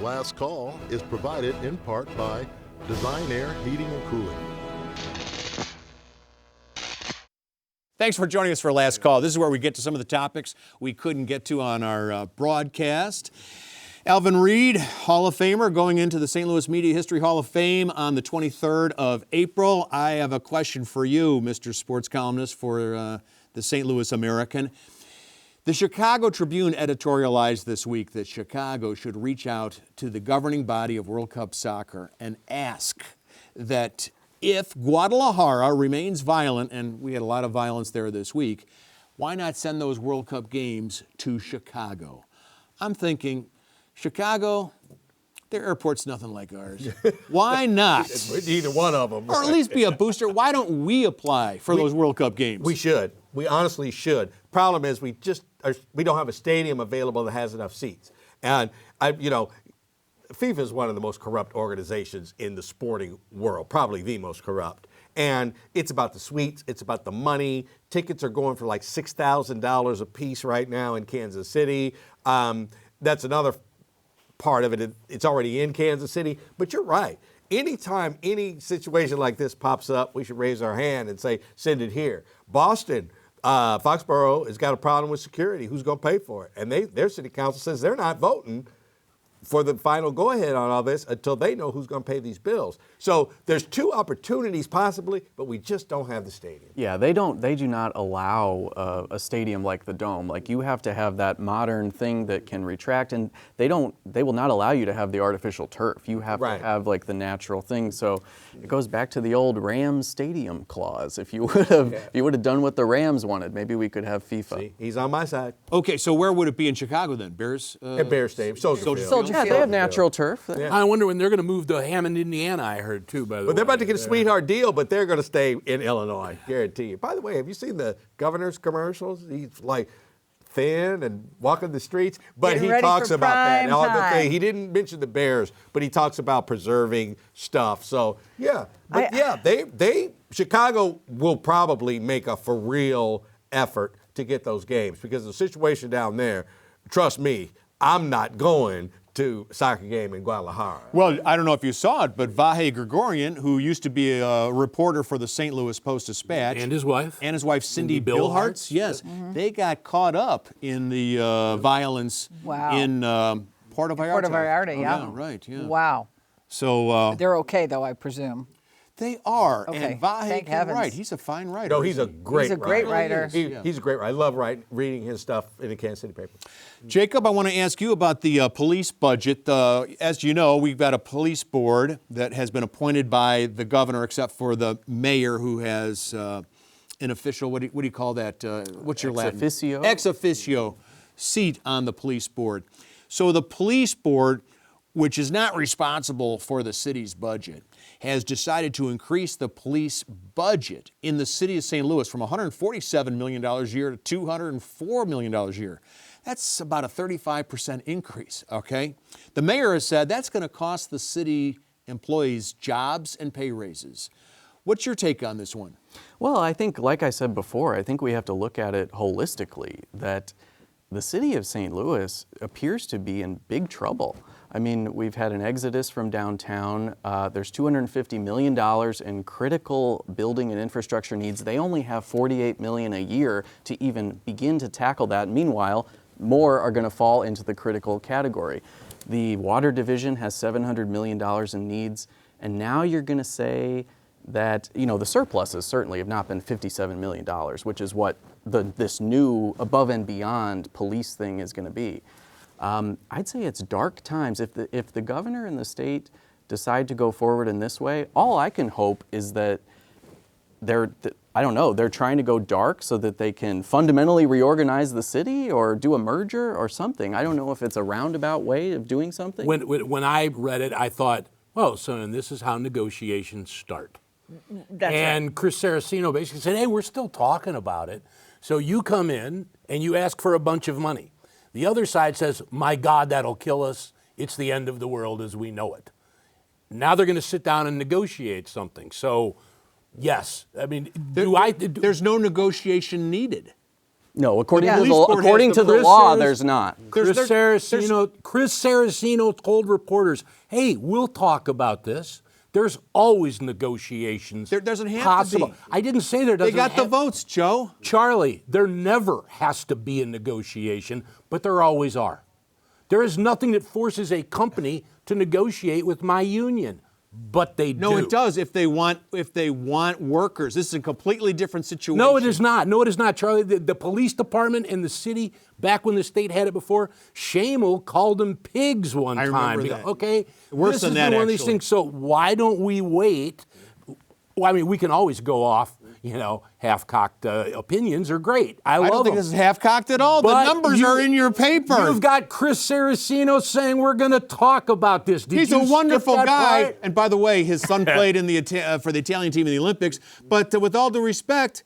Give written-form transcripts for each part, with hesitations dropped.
Last Call is provided in part by Design Air Heating and Cooling. Thanks for joining us for Last Call. This is where we get to some of the topics we couldn't get to on our broadcast. Alvin Reed, Hall of Famer, going into the St. Louis Media History Hall of Fame on the 23rd of April. I have a question for you, Mr. Sports Columnist for the St. Louis American. The Chicago Tribune editorialized this week that Chicago should reach out to the governing body of World Cup soccer and ask that if Guadalajara remains violent, and we had a lot of violence there this week, why not send those World Cup games to Chicago? I'm thinking, Chicago, their airport's nothing like ours. Why not? Either one of them. Or at least be a booster. Why don't we apply for those World Cup games? We should. We honestly should. Problem is we don't have a stadium available that has enough seats. And FIFA is one of the most corrupt organizations in the sporting world, probably the most corrupt. And it's about the suites, it's about the money. Tickets are going for like $6,000 a piece right now in Kansas City. That's another part of it. It's already in Kansas City. But you're right. Anytime any situation like this pops up, we should raise our hand and say, send it here. Boston, Foxborough has got a problem with security. Who's going to pay for it? And their city council says they're not voting for the final go-ahead on all this until they know who's going to pay these bills. So there's two opportunities possibly, but we just don't have the stadium. Yeah, they do not allow a stadium like the Dome. Like, you have to have that modern thing that can retract, and they will not allow you to have the artificial turf. You have to have like the natural thing. So it goes back to the old Rams stadium clause. If you would have done what the Rams wanted, maybe we could have FIFA. See, he's on my side. Okay, so where would it be in Chicago then? Bears? At Bears Stadium. Soldier Field. Yeah, they have natural turf. Yeah. I wonder when they're going to move to Hammond, Indiana, I heard too, by the way. But they're about to get a sweetheart deal, but they're going to stay in Illinois, guarantee you. By the way, have you seen the governor's commercials? He's like thin and walking the streets, but Getting he ready talks for about that. prime time. He didn't mention the Bears, but he talks about preserving stuff. So, yeah. But Chicago will probably make a for real effort to get those games because the situation down there, trust me, I'm not going to a soccer game in Guadalajara. Well, I don't know if you saw it, but Vahe Gregorian, who used to be a reporter for the St. Louis Post-Dispatch. And his wife. Cindy Billhartz. Yes. Mm-hmm. They got caught up in the violence in Puerto Vallarta. Puerto Vallarta, yeah. Right, yeah. Wow. So they're okay, though, I presume. They are. Okay. And Vahe can write. He's a fine writer. No, he's a great writer. He's a great writer. I love reading his stuff in the Kansas City paper. Jacob, I want to ask you about the police budget. As you know, we've got a police board that has been appointed by the governor, except for the mayor, who has an official, what do you call that? What's your Latin? Ex officio. Ex officio seat on the police board. So the police board, which is not responsible for the city's budget, has decided to increase the police budget in the city of St. Louis from $147 million a year to $204 million a year. That's about a 35% increase, okay? The mayor has said that's going to cost the city employees jobs and pay raises. What's your take on this one? Well, I think, like I said before, I think we have to look at it holistically, that the city of St. Louis appears to be in big trouble. I mean, we've had an exodus from downtown. There's $250 million in critical building and infrastructure needs. They only have $48 million a year to even begin to tackle that. Meanwhile, more are going to fall into the critical category. The water division has $700 million in needs, and now you're going to say that, the surpluses certainly have not been $57 million, which is what this new above and beyond police thing is going to be. I'd say it's dark times. If the governor and the state decide to go forward in this way, all I can hope is that they're trying to go dark so that they can fundamentally reorganize the city or do a merger or something. I don't know if it's a roundabout way of doing something. When I read it, I thought, well, son, this is how negotiations start. That's Chris Saraceno basically said, hey, we're still talking about it. So you come in and you ask for a bunch of money. The other side says, my God, that'll kill us. It's the end of the world as we know it. Now they're going to sit down and negotiate something. So, yes, I mean, there's no negotiation needed. No, according Yeah. to Police the, board according has to the the Chris law, Saras- there's not. Chris there's- Saraceno told reporters, "Hey, we'll talk about this." There's always negotiations. There doesn't have to possible. be. I didn't say there They doesn't. got the have- votes, Joe. Charlie, there never has to be a negotiation, but there always are. There is nothing that forces a company to negotiate with my union, but they do. No, it does if they want workers. This is a completely different situation. No, it is not. No, it is not, Charlie. The police department and the city, back when the state had it before, Shamel called them pigs one I time. remember that. Okay, Worse this than is that, one of these actually. things. So why don't we wait? Well, I mean, we can always go off. Half-cocked opinions are great. I don't love think them. this is half-cocked at all. But the numbers are in your paper. You've got Chris Saraceno saying we're going to talk about this. Did He's you a skip wonderful that guy. part? And by the way, his son played in the for the Italian team in the Olympics. But with all due respect,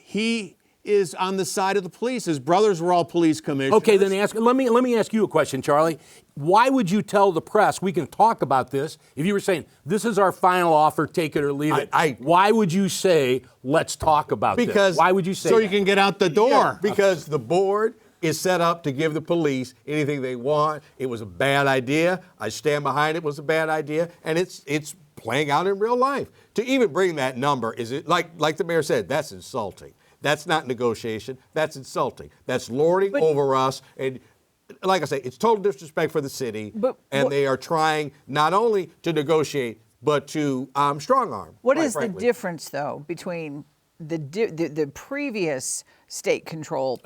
he is on the side of the police. His brothers were all police commissioners. Okay, then let me ask you a question, Charlie. Why would you tell the press we can talk about this if you were saying this is our final offer, take it or leave it? Why would you say let's talk about this? Why would you say so that? you can get out the door? Yeah, because the board is set up to give the police anything they want. It was a bad idea. I stand behind it. Was a bad idea, and it's playing out in real life. To even bring that number is it like the mayor said, that's insulting. That's not negotiation. That's insulting. That's lording over us. And like I say, it's total disrespect for the city. And they are trying not only to negotiate, but to strong arm. What quite is the frankly. difference, though, between the previous state control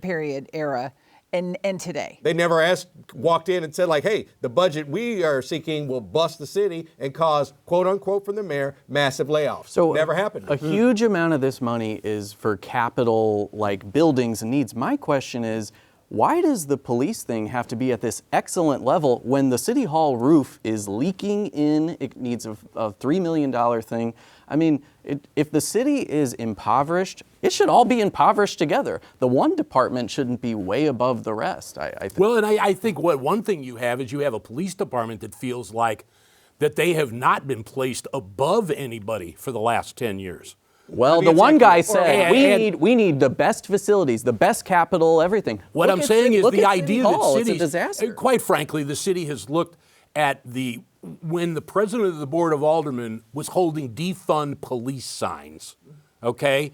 period era and today? They never walked in and said like, hey, the budget we are seeking will bust the city and cause, quote unquote, from the mayor, massive layoffs. So never happened. A huge amount of this money is for capital, like buildings and needs. My question is, why does the police thing have to be at this excellent level when the city hall roof is leaking in? It needs a $3 million thing. I mean, if the city is impoverished, it should all be impoverished together. The one department shouldn't be way above the rest. I think. Well, and I think one thing you have is you have a police department that feels like that they have not been placed above anybody for the last 10 years. Well, the one guy said we need the best facilities, the best capital, everything. What I'm saying is the idea that cities, cities, it's a disaster. quite frankly, the city has looked at when the president of the Board of Aldermen was holding defund police signs, okay?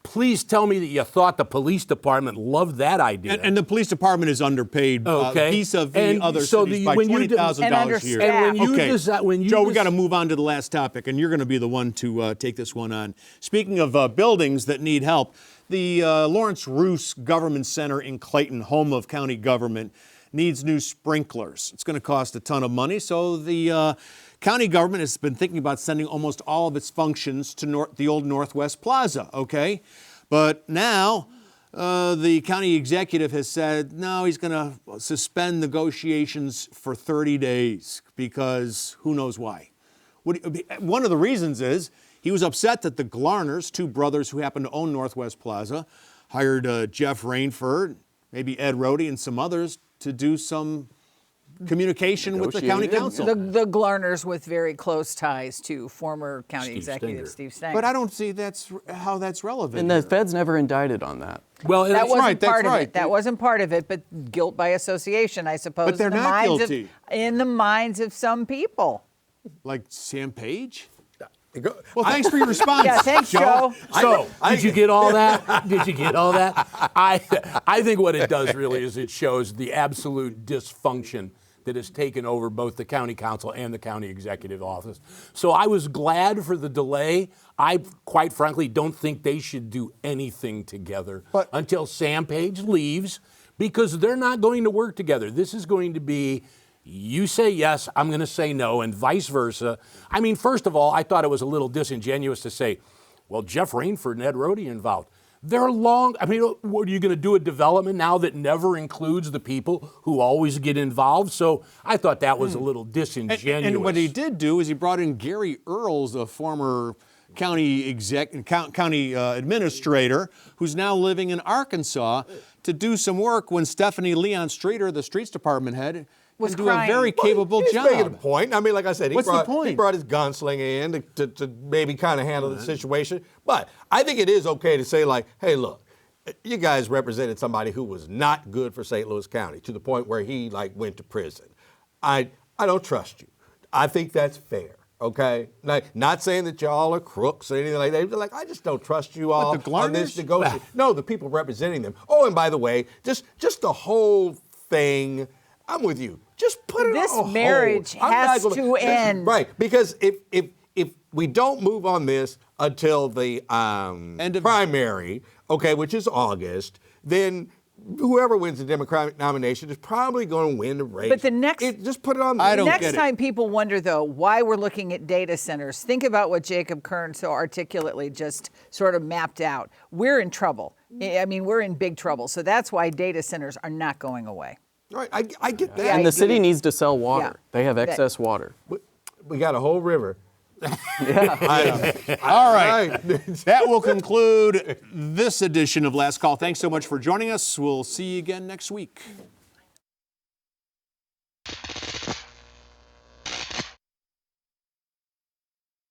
Please tell me that you thought the police department loved that idea. And the police department is underpaid vis-a-vis other cities by $20,000 a year. And when you Joe, we got to move on to the last topic, and you're going to be the one to take this one on. Speaking of buildings that need help, the Lawrence Roos Government Center in Clayton, home of county government, needs new sprinklers. It's going to cost a ton of money, so the county government has been thinking about sending almost all of its functions to the old Northwest Plaza, okay? But now the county executive has said, no, he's going to suspend negotiations for 30 days because who knows why. One of the reasons is he was upset that the Glarners, two brothers who happen to own Northwest Plaza, hired Jeff Rainford, maybe Ed Rohde, and some others to do some communication with the county council. The Glarners with very close ties to former county executive Steve Stenger. But I don't see how that's relevant. And the Fed's never indicted on that. Well, that wasn't that's part of right. it. That wasn't part of it, but guilt by association, I suppose. But they're not guilty. In the minds of some people. Like Sam Page? Go- Well, thanks for your response. Yeah, thanks, Joe. So, did you get all that? Did you get all that? I think what it does really is it shows the absolute dysfunction that has taken over both the county council and the county executive office. So I was glad for the delay. I, quite frankly, don't think they should do anything together until Sam Page leaves, because they're not going to work together. This is going to be, you say yes, I'm going to say no, and vice versa. I mean, first of all, I thought it was a little disingenuous to say, well, Jeff Rainford and Ed Rohde involved. They're long, I mean, what, are you going to do a development now that never includes the people who always get involved? So I thought that was a little disingenuous. And what he did do is he brought in Gary Earls, a former county administrator, who's now living in Arkansas, to do some work when Stephanie Leon Streeter, the streets department head, Was can do a crying. very capable He's job. making a point. I mean, like I said, What's the point? he brought his gunslinger in to maybe kind of handle the situation. But I think it is okay to say, like, hey, look, you guys represented somebody who was not good for St. Louis County to the point where he went to prison. I don't trust you. I think that's fair. Okay, not saying that y'all are crooks or anything like that. Like, I just don't trust you all on this negotiation. No, the people representing them. Oh, and by the way, just the whole thing. I'm with you. Just put it This on hold. marriage has to end. Right, because if we don't move on this until the End of primary, okay, which is August, then whoever wins the Democratic nomination is probably going to win the race. But the next, just put it on. I don't next get it. time people wonder, though, why we're looking at data centers, think about what Jacob Kirn so articulately just sort of mapped out. We're in trouble. I mean, we're in big trouble. So that's why data centers are not going away. Right, I get that. Yeah, And the city needs to sell water. Yeah. They have excess water. We got a whole river. All right. That will conclude this edition of Last Call. Thanks so much for joining us. We'll see you again next week.